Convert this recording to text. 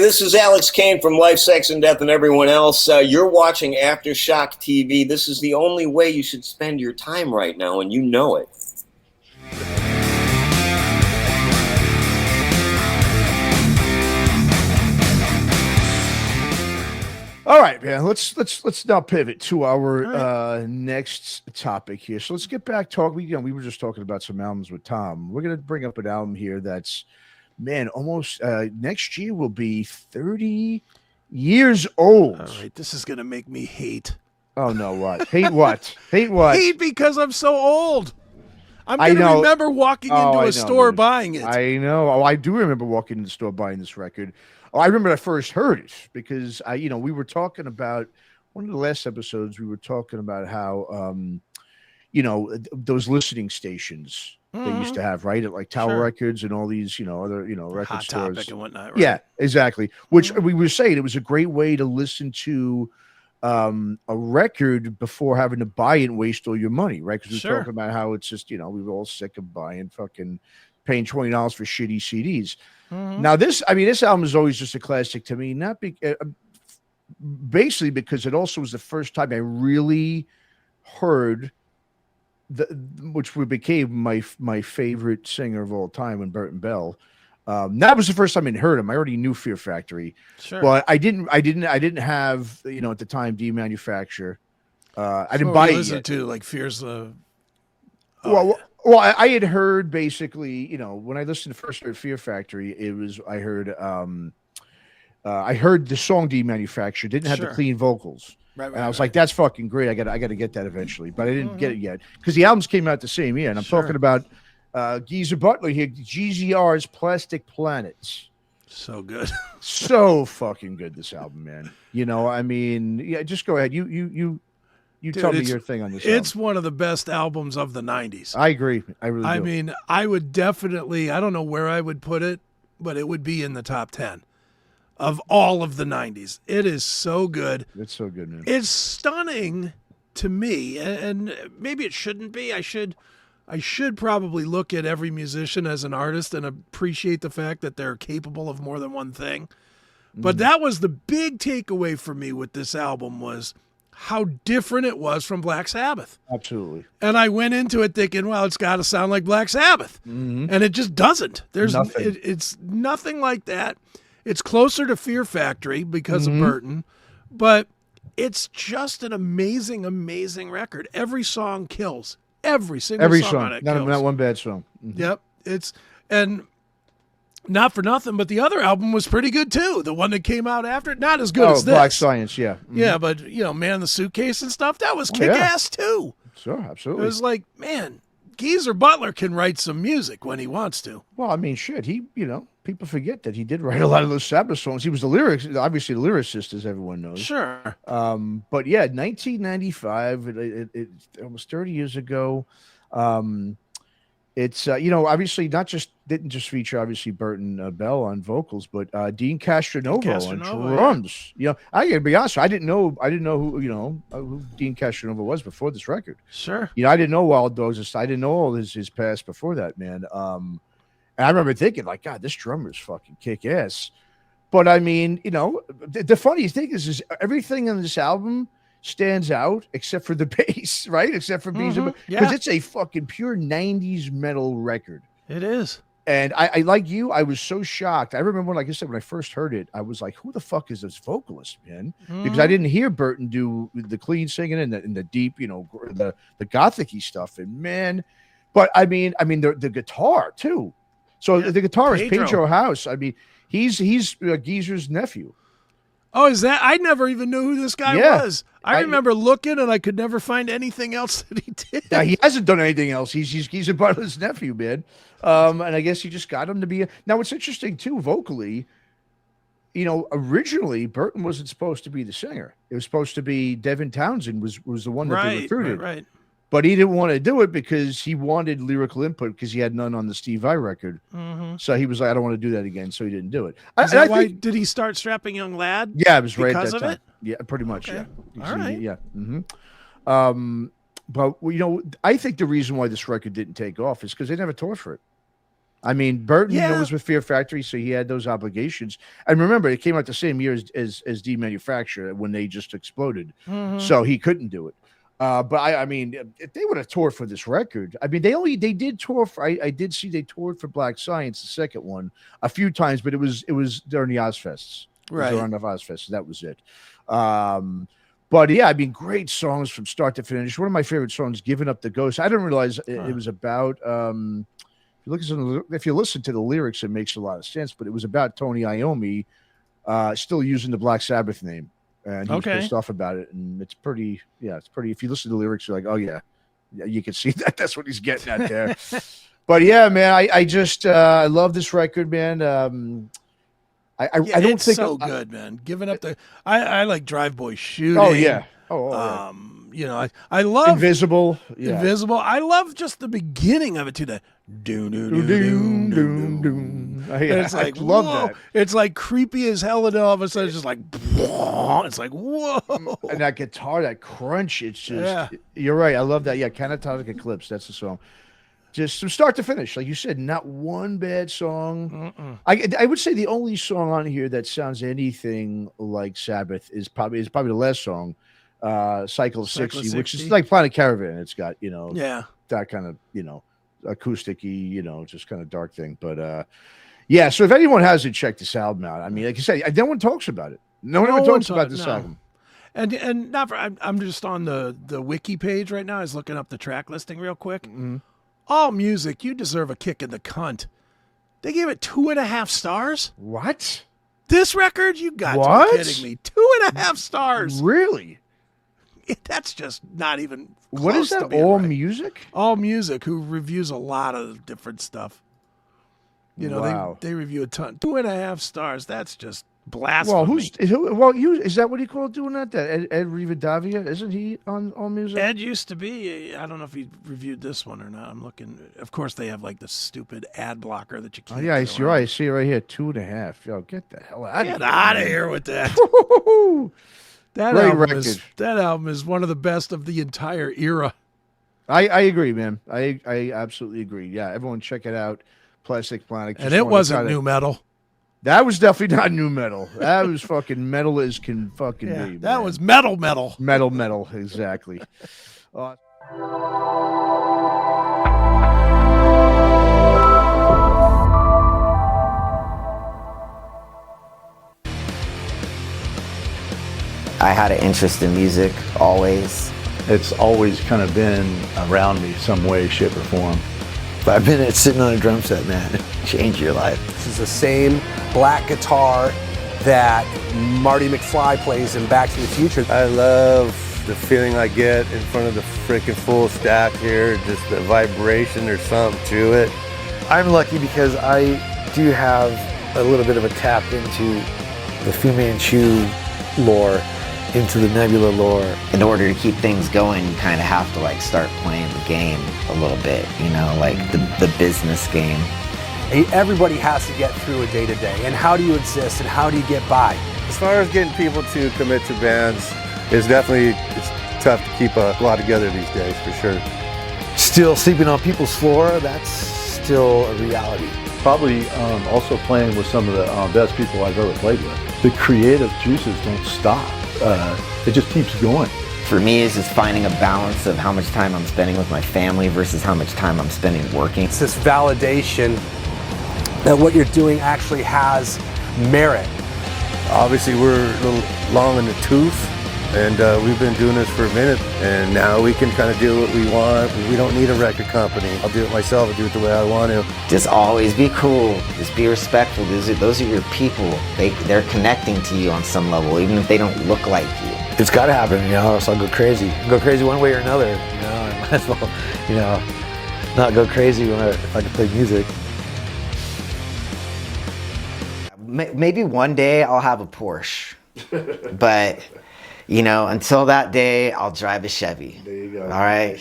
This is Alex Kane from Life, Sex, and Death and everyone else. You're watching Aftershock TV. This is the only way you should spend your time right now, and you know it. All right, man. Let's now pivot to our next topic here. So let's get back talking. We were just talking about some albums with Tom. We're gonna bring up an album here that's, man, almost next year will be 30 years old. All right, this is gonna make me hate. Oh no, what? Hate what? Hate what? Hate because I'm so old. I'm gonna remember walking into a store buying it. I know. Oh, I do remember walking into the store buying this record. Oh, I remember I first heard it because we were talking about one of the last episodes. We were talking about how, those listening stations they used to have, right, at like Tower Records and all these, other, record Hot stores Topic and whatnot. Right? Yeah, exactly. Which we were saying it was a great way to listen to a record before having to buy it and waste all your money, right? Because we were talking about how it's just, we were all sick of paying $20 for shitty CDs. Now this album is always just a classic to me, basically because it also was the first time I really heard which became my favorite singer of all time, when Burton Bell. That was the first time I heard him. I already knew Fear Factory, but I didn't have at the time D Manufacture. I didn't buy it yet. To like Fear's. Well, I had heard basically, when I listened to first heard Fear Factory, I heard the song D Manufacture didn't have the clean vocals. Right, and I was like, that's fucking great. I got to get that eventually, but I didn't get it yet because the albums came out the same year. And I'm talking about Geezer Butler here, GZR's Plastic Planets. So good. So fucking good, this album, man. Just go ahead. You Dude, tell me your thing on this. It's one of the best albums of the 90s. I agree. I really do. I mean, I would definitely, I don't know where I would put it, but it would be in the top 10 of all of the 90s. It is so good. It's so good, man. It's stunning to me, and maybe it shouldn't be. I should probably look at every musician as an artist and appreciate the fact that they're capable of more than one thing. But that was the big takeaway for me with this album, was how different it was from Black Sabbath. Absolutely. And I went into it thinking, well, it's got to sound like Black Sabbath. And it just doesn't. There's nothing. It's nothing like that. It's closer to Fear Factory because of Burton, but it's just an amazing, amazing record. Every song kills. Every single song on it kills. Not one bad song. Yep. And not for nothing, but the other album was pretty good too. The one that came out after it, not as good as this. Black Science, yeah. Yeah, but Man in the Suitcase and stuff, that was kick-ass too. Sure, absolutely. It was like, man, Geezer Butler can write some music when he wants to. Well, I mean, shit, he, people forget that he did write a lot of those Sabbath songs. He was obviously the lyricist, as everyone knows. Sure. But yeah, 1995, it almost 30 years ago. It's obviously didn't just feature obviously Burton Bell on vocals, but Deen Castronovo on drums. Yeah. I gotta be honest, I didn't know who Deen Castronovo was before this record. Sure. I didn't know Wild Dogs. I didn't know all his past before that, man. And I remember thinking, like, God, this drummer is fucking kick ass. But I mean, the funniest thing is everything on this album stands out except for the bass, right? Except for because it's a fucking pure 90s metal record. It is. And I like you, I was so shocked. I remember, like I said, when I first heard it, I was like, who the fuck is this vocalist, man? Because I didn't hear Burton do the clean singing and the deep, the gothic-y stuff. And man, but I mean the guitar too. So the guitarist Pedro House, I mean, he's Geezer's nephew. Oh, is that? I never even knew who this guy was. I remember looking, and I could never find anything else that he did. Yeah, he hasn't done anything else. He's a Butler's nephew, man. And I guess he just got him to be. Now, what's interesting too, vocally, originally Burton wasn't supposed to be the singer. It was supposed to be Devin Townsend was the one that they recruited. Right. But he didn't want to do it because he wanted lyrical input because he had none on the Steve Vai record. So he was like, I don't want to do that again. So he didn't do it. Did he start Strapping Young Lad? Yeah, it was right because at that of time. it? Yeah, pretty much. Okay. Yeah. All right. Yeah. But I think the reason why this record didn't take off is because they never toured for it. I mean, Burton Yeah. was with Fear Factory, so he had those obligations. And remember, it came out the same year as D Manufacture when they just exploded, so he couldn't do it. But I mean, if they would have toured for this record, I mean, they did tour for. I did see they toured for Black Science, the second one, a few times, but it was during the Ozfests, Right? During the Ozfests, so that was it. But yeah, I mean, great songs from start to finish. One of my favorite songs, "Giving Up the Ghost." I didn't realize it was about. If you listen to the lyrics, it makes a lot of sense. But it was about Tony Iommi still using the Black Sabbath name, and he was pissed off about it. And it's pretty, it's pretty. If you listen to the lyrics, you're like, oh yeah, you can see that. That's what he's getting at there. But yeah, man, I just I love this record, man. I don't think so good, man. Giving up the, I like Drive Boy Shooting. Oh yeah. Yeah. You know, I love Invisible. Yeah. Invisible. I love just the beginning of it too. The doom doom doom doom doom doom. It's like, I love whoa. that. It's like creepy as hell, and all of a sudden it's just like, it's like, whoa. And that guitar, that crunch, it's just. You're right. I love that. Yeah, Catatonic Eclipse. That's the song. Just from start to finish, like you said, not one bad song. I would say the only song on here that sounds anything like Sabbath is probably the last song. Cycle 60, which is like Planet Caravan. It's got, that kind of, acoustic-y, just kind of dark thing. But yeah, so if anyone hasn't checked this album out, I mean, like you said, no one talks about it. No one talks about this album. And not for, I'm just on the wiki page right now. I was looking up the track listing real quick. All Music, You Deserve a Kick in the Cunt. They gave it 2.5 stars. What? This record? You got to be kidding me. 2.5 stars. Really? That's just not even close. What is that? To being All right. Music? All Music, who reviews a lot of different stuff. Wow. They review a ton. 2.5 stars. That's just blasphemy. Well, is that what he called doing that? That Ed Rivadavia? Isn't he on All Music? Ed used to be. I don't know if he reviewed this one or not. I'm looking. Of course, they have like the stupid ad blocker that you can't. Oh yeah, I see it right here. 2.5. Yo, get the hell out of here! Get out of here with that. That album is one of the best of the entire era. I agree, man. I absolutely agree. Yeah, everyone check it out. Plastic Planet. And it wasn't new metal. That was definitely not new metal. That was fucking metal as can fucking be. That man. was metal. Metal, exactly. I had an interest in music always. It's always kind of been around me some way, shape, or form. 5 minutes sitting on a drum set, man, change your life. This is the same black guitar that Marty McFly plays in Back to the Future. I love the feeling I get in front of the freaking full stack here, just the vibration or something to it. I'm lucky because I do have a little bit of a tap into the Fu Manchu lore, into the Nebula lore. In order to keep things going, you kind of have to like start playing the game a little bit, like the business game. Everybody has to get through a day-to-day, and how do you exist and how do you get by? As far as getting people to commit to bands, it's tough to keep a lot together these days, for sure. Still sleeping on people's floor, that's still a reality. Probably also playing with some of the best people I've ever played with. The creative juices don't stop. It just keeps going. For me, it's just finding a balance of how much time I'm spending with my family versus how much time I'm spending working. It's this validation that what you're doing actually has merit. Obviously, we're a little long in the tooth, and we've been doing this for a minute, and now we can kind of do what we want. We don't need a record company. I'll do it myself. I'll do it the way I want to. Just always be cool. Just be respectful. Those are your people. They're connecting to you on some level, even if they don't look like you. It's got to happen, or else I'll go crazy. Go crazy one way or another. I might as well, not go crazy if I can play music. Maybe one day I'll have a Porsche, but until that day, I'll drive a Chevy. There you go. All right.